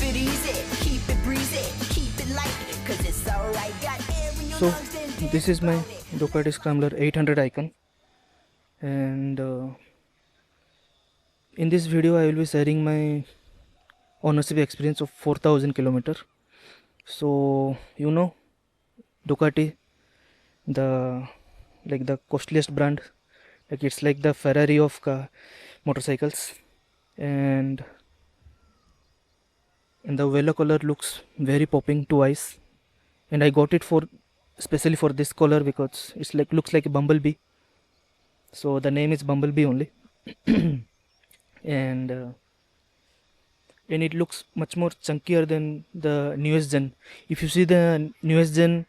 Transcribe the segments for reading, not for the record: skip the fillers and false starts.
it easy, keep it breezy, keep it light, cause it's alright. Got air in your So lungs, then dance this is my about it. Ducati Scrambler 800 icon, and in this video I will be sharing my ownership experience of 4000 kilometer. So Ducati, the the costliest brand, like it's like the Ferrari of motorcycles, and the yellow color looks very popping to eyes, and I got it for especially for this color because it's like looks like a bumblebee, so the name is Bumblebee only. and and it looks much more chunkier than the newest gen. If you see the newest gen,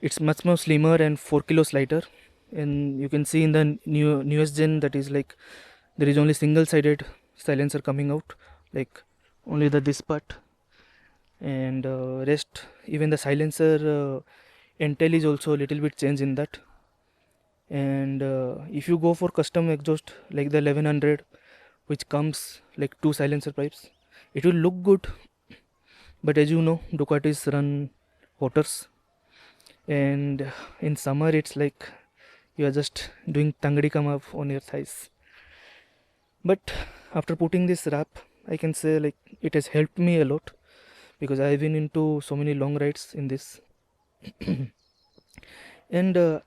it's much more slimmer and 4 kilos lighter, and you can see in the newest gen that is like there is only single sided silencer coming out, like only this part, and rest, even the silencer intel is also a little bit changed in that. And if you go for custom exhaust like the 1100, which comes like two silencer pipes, it will look good, but as you know, Ducatis run waters, and in summer it's like you are just doing tangdi come up on your thighs. But after putting this wrap, I can say like it has helped me a lot, because I've been into so many long rides in this. And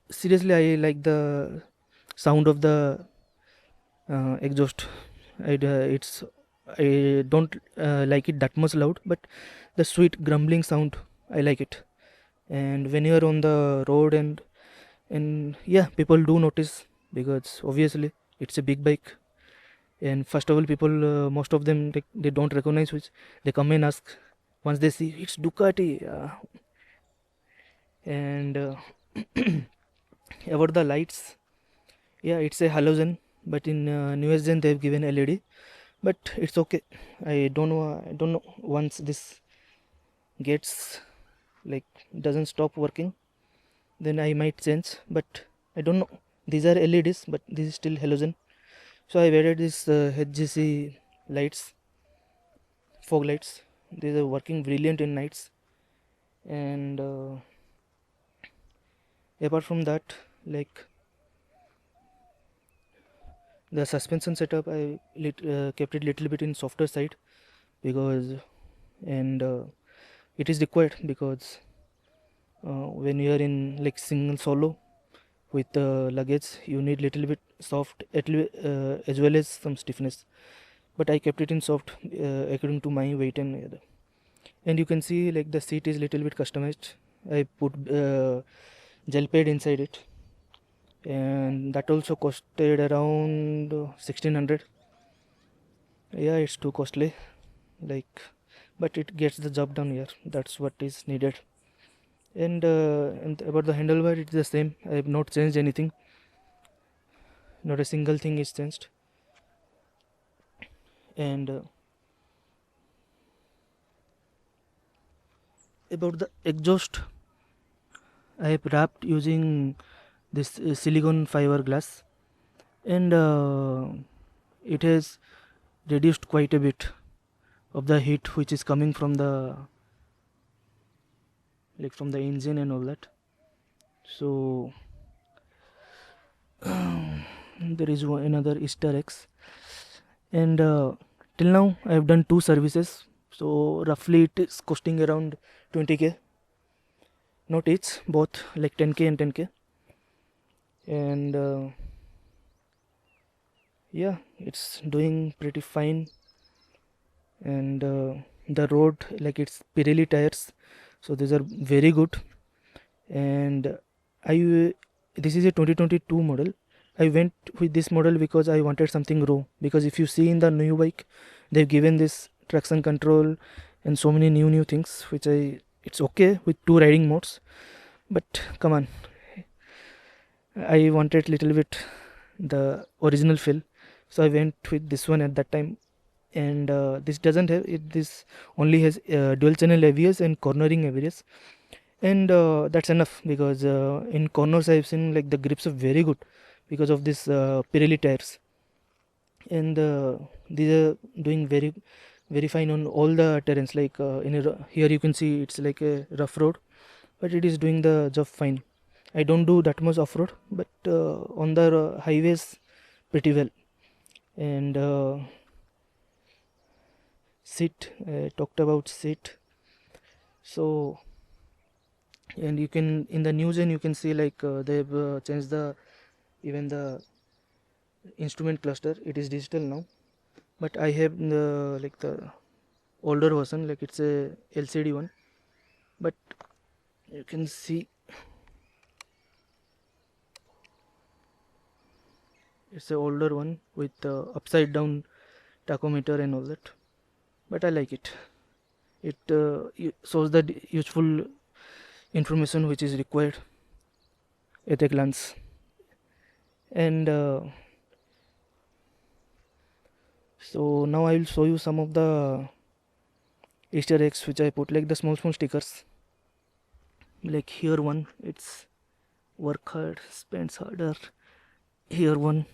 seriously, I like the sound of the exhaust. I don't like it that much loud, but the sweet grumbling sound, I like it. And when you're on the road, and yeah, people do notice, because obviously it's a big bike. And first of all, people, most of them, they don't recognize which. They come and ask once they see it's Ducati. And about the lights, yeah, it's a halogen, but in newest gen they've given LED, but it's okay. I don't know once this gets like doesn't stop working, then I might change, but I don't know. These are LEDs, but this is still halogen. So I've added this HGC lights, fog lights. These are working brilliant in nights. And apart from that, like the suspension setup, I kept it little bit in softer side, because and it is required, because when you are in like single solo with luggage, you need little bit soft as well as some stiffness, but I kept it in soft according to my weight and you can see like the seat is little bit customized. I put gel pad inside it, and that also costed around 1600. Yeah, it's too costly, like, but it gets the job done here. That's what is needed. And about the handlebar, it's the same. I have not changed anything, not a single thing is changed. And about the exhaust, I have wrapped using this silicone fiber glass, and it has reduced quite a bit of the heat which is coming from the engine and all that. So there is another Easter eggs, and till now I have done 2 services, so roughly it is costing around 20k, not each, both like 10k and 10k. And yeah, it's doing pretty fine. And the road, like, it's Pirelli tires, so these are very good. And this is a 2022 model. I went with this model because I wanted something raw, because if you see in the new bike, they've given this traction control and so many new things, which it's okay with 2 riding modes, but come on, I wanted little bit the original feel, so I went with this one at that time. And this doesn't have it, this only has dual channel ABS and cornering ABS, and that's enough, because in corners I've seen like the grips are very good because of this Pirelli tires, and these are doing very very fine on all the terrains. Like here you can see it's like a rough road, but it is doing the job fine. I don't do that much off-road, but on the highways pretty well. And seat, I talked about seat. So, and you can, in the news, and you can see like they've changed the even the instrument cluster. It is digital now, but I have the like the older version, like it's a LCD one. But you can see it's a older one with upside down tachometer and all that. But I like it. It shows the useful information which is required at a glance. And so now I will show you some of the Easter eggs which I put, like the small stickers. Like here one, it's work hard, spends harder. Here one,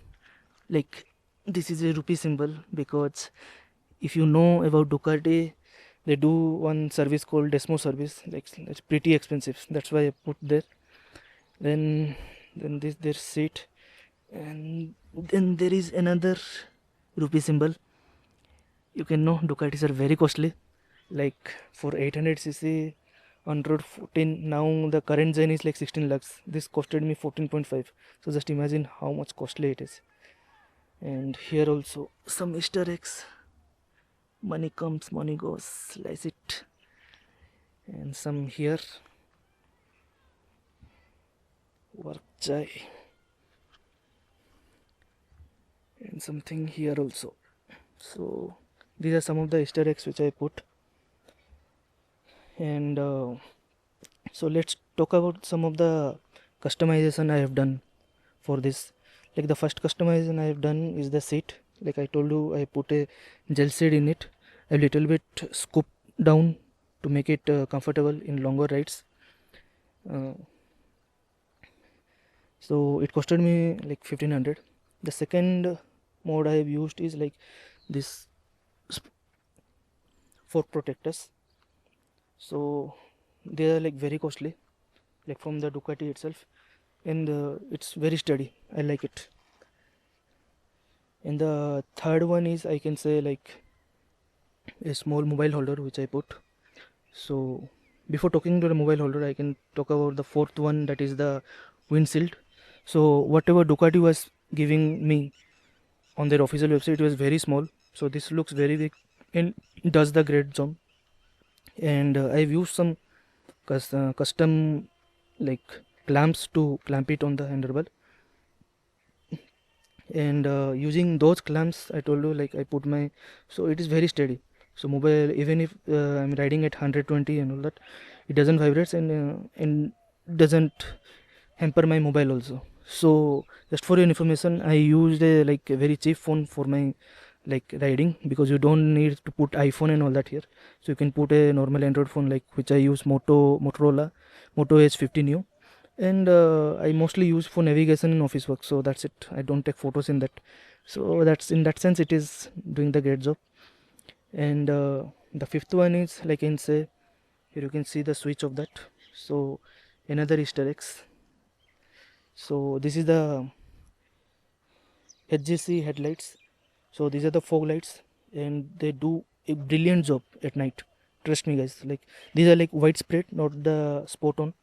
like this is a rupee symbol, because if you know about Ducati, they do one service called Desmo service. Like it's pretty expensive. That's why I put there. Then this their seat, and then there is another rupee symbol. You can know Ducatis are very costly. Like for 800cc on road 14, now the current gen is like 16 lakhs. This costed me 14.5. So just imagine how much costly it is. And here also some Easter eggs. Money comes, money goes, slice it. And some here, work chai. And something here also. So these are some of the Easter eggs which I put. And so let's talk about some of the customization I have done for this. Like the first customization I have done is the seat. Like I told you, I put a gel seat in it, a little bit scooped down to make it comfortable in longer rides. So it costed me like 1500. The second mode I have used is like this fork protectors. So they are like very costly, like from the Ducati itself, and it's very sturdy. I like it. And the third one is, I can say, like a small mobile holder which I put. So before talking to the mobile holder, I can talk about the fourth one, that is the windshield. So whatever Ducati was giving me on their official website, it was very small. So this looks very big and does the great job. And I've used some custom like clamps to clamp it on the handlebar. And using those clamps, I told you, like I put my, so it is very steady. So mobile, even if I'm riding at 120 and all that, it doesn't vibrate, and doesn't hamper my mobile also. So just for your information, I used a like a very cheap phone for my like riding, because you don't need to put iPhone and all that here. So you can put a normal Android phone, like which I use Motorola Moto H50 Neo. And I mostly use for navigation and office work, so that's it. I don't take photos in that. So that's, in that sense, it is doing the great job. And the fifth one is, like I can say, here you can see the switch of that. So another Easter eggs. So this is the HGC headlights. So these are the fog lights, and they do a brilliant job at night. Trust me, guys. Like these are like widespread, not the spot on.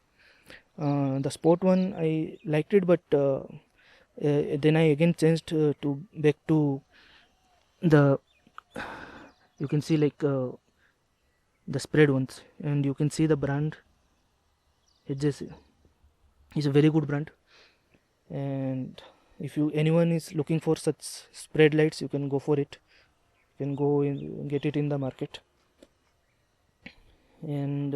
The sport one I liked it, but then I again changed to back to the, you can see like the spread ones, and you can see the brand HJC is a very good brand. And if anyone is looking for such spread lights, you can go for it. You can go and get it in the market. And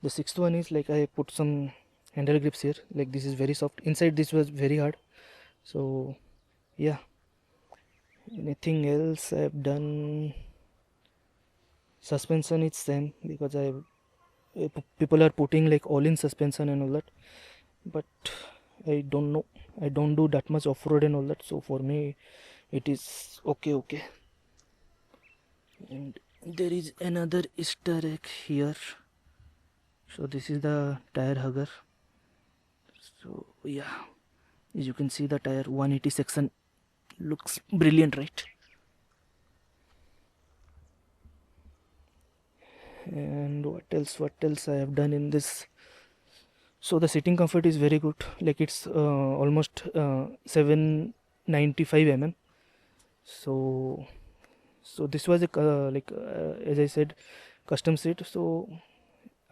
the sixth one is, like I put some handle grips here, like this is very soft. Inside this was very hard. So yeah, anything else I've done? Suspension is same, because people are putting like all-in suspension and all that, but I don't know, I don't do that much off-road and all that, so for me it is okay. And there is another Easter egg here. So this is the tire hugger. So yeah, as you can see, the tire 180 section looks brilliant, right? And what else I have done in this? So the sitting comfort is very good, like it's almost 795 mm. So this was a as I said, custom seat. So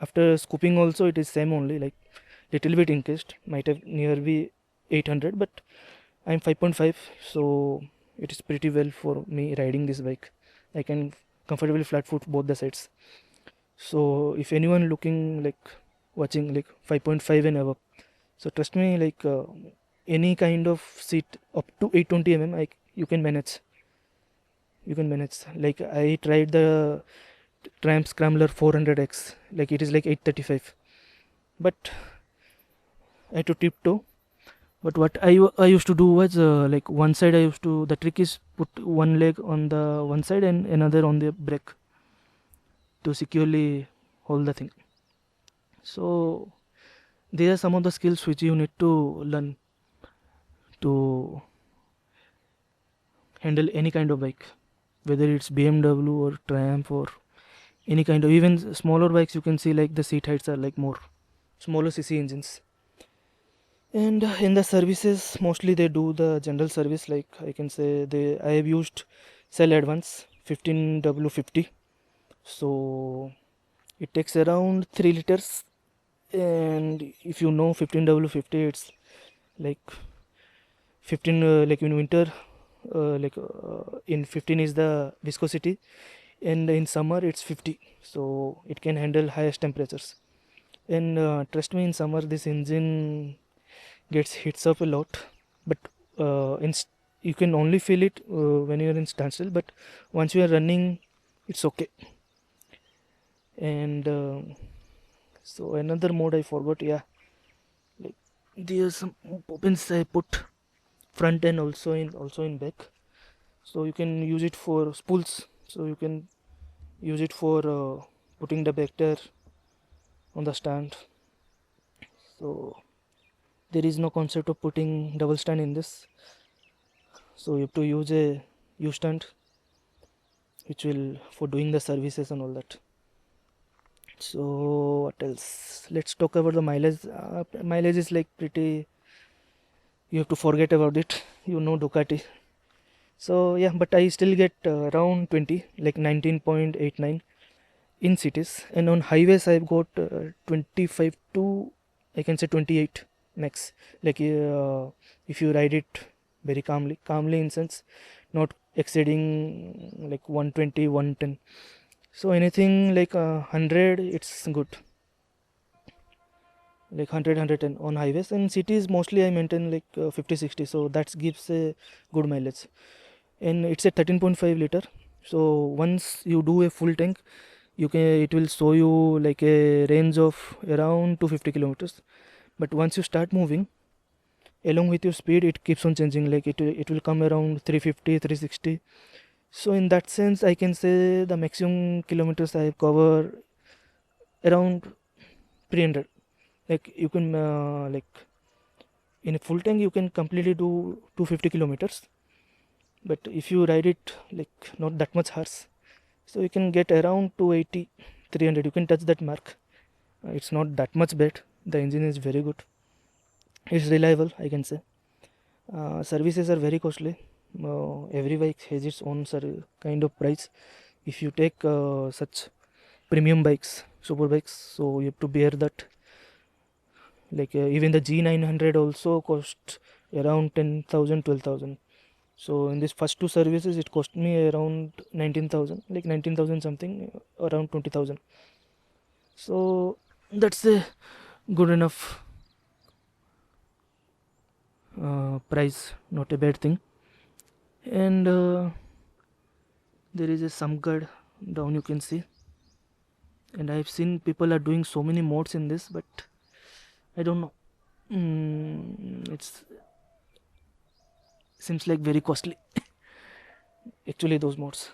after scooping also it is same only, like little bit increased, might have nearly 800, but I'm 5.5, so it is pretty well for me riding this bike. I can comfortably flat foot both the sides. So if anyone looking like watching like 5.5 and above, so trust me, like any kind of seat up to 820 mm, you can manage. You can manage. Like I tried the Triumph Scrambler 400X, like it is like 835, but I had to tiptoe. But what I used to do was like one side I used to, the trick is put one leg on the one side and another on the brake to securely hold the thing. So these are some of the skills which you need to learn to handle any kind of bike, whether it's BMW or Triumph or any kind of, even smaller bikes. You can see like the seat heights are like more smaller cc engines. And in the services, mostly they do the general service, like I can say I have used Cell Advance 15W50. So it takes around 3 liters, and if you know 15W50, it's like 15 like in winter, in 15 is the viscosity, and in summer it's 50, so it can handle highest temperatures. And trust me, in summer this engine gets hits up a lot, but you can only feel it when you are in standstill, but once you are running it's okay. And so another mode I forgot, yeah, like there's some bobbins I put front and also in back, so you can use it for spools, so you can use it for putting the back tire on the stand. So there is no concept of putting double stand in this, so you have to use a U stand which will for doing the services and all that. So what else, let's talk about the mileage. Mileage is like pretty, you have to forget about it, you know, Ducati. So yeah, but I still get around 20, like 19.89 in cities, and on highways I've got 25 to, I can say, 28 max. Like if you ride it very calmly in sense, not exceeding like 120, 110. So anything like 100, it's good. Like 100, on highways. In cities mostly I maintain like 50, 60, so that gives a good mileage. And it's a 13.5 liter. So once you do a full tank, it will show you like a range of around 250 kilometers. But once you start moving along with your speed, it keeps on changing, like it will come around 350, 360. So in that sense I can say the maximum kilometers I cover around 300. Like you can like in a full tank you can completely do 250 kilometers, but if you ride it like not that much harsh, so you can get around 280, 300. You can touch that mark. It's not that much bad. The engine is very good, it's reliable, I can say. Services are very costly. Every bike has its own kind of price. If you take such premium bikes, super bikes, so you have to bear that. Like even the G900 also cost around 10,000, 12,000. So in this first two services it cost me around 19,000, like 19,000 something, around 20,000. So that's a good enough price, not a bad thing. And there is a some guard down, you can see, and I've seen people are doing so many modes in this, but I don't know. It's seems like very costly actually those modes.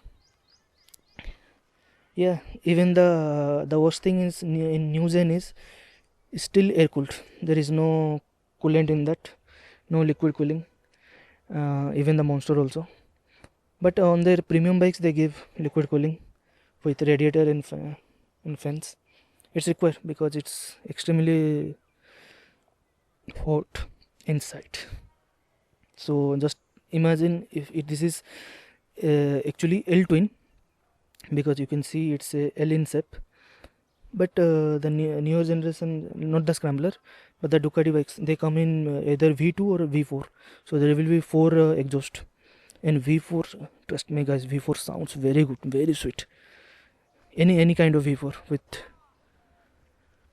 Yeah, even the worst thing is in new gen is still air cooled. There is no coolant in that, no liquid cooling. Even the Monster also. But on their premium bikes they give liquid cooling with radiator and fans. It's required because it's extremely hot inside. So just imagine if this is actually L twin, because you can see it's a L in shape. But the newer generation, not the Scrambler, but the Ducati bikes, they come in either V2 or V4. So there will be 4 exhaust. And V4, trust me guys, V4 sounds very good, very sweet. Any kind of V4 with.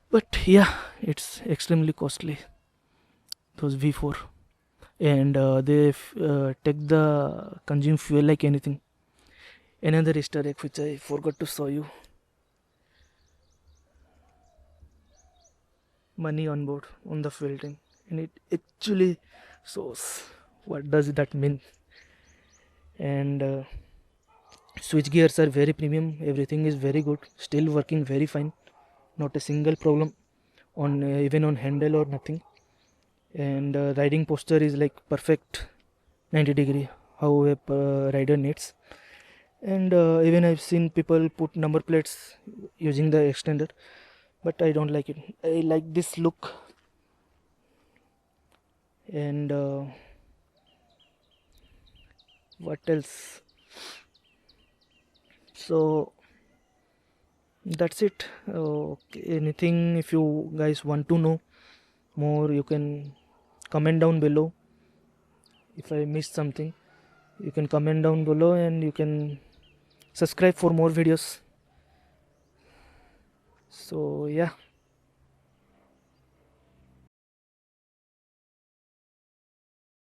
But yeah, it's extremely costly, those V4. And they take the consume fuel like anything. Another Easter egg which I forgot to show you. Money on board on the fuel tank, and it actually shows what does that mean. And switch gears are very premium, everything is very good, still working very fine, not a single problem on even on handle or nothing. And riding posture is like perfect 90-degree, how a rider needs. And even I've seen people put number plates using the extender, but I don't like it. I like this look. And what else? So that's it. Okay. Anything, if you guys want to know more, you can comment down below. If I missed something, you can comment down below, and you can subscribe for more videos. So yeah.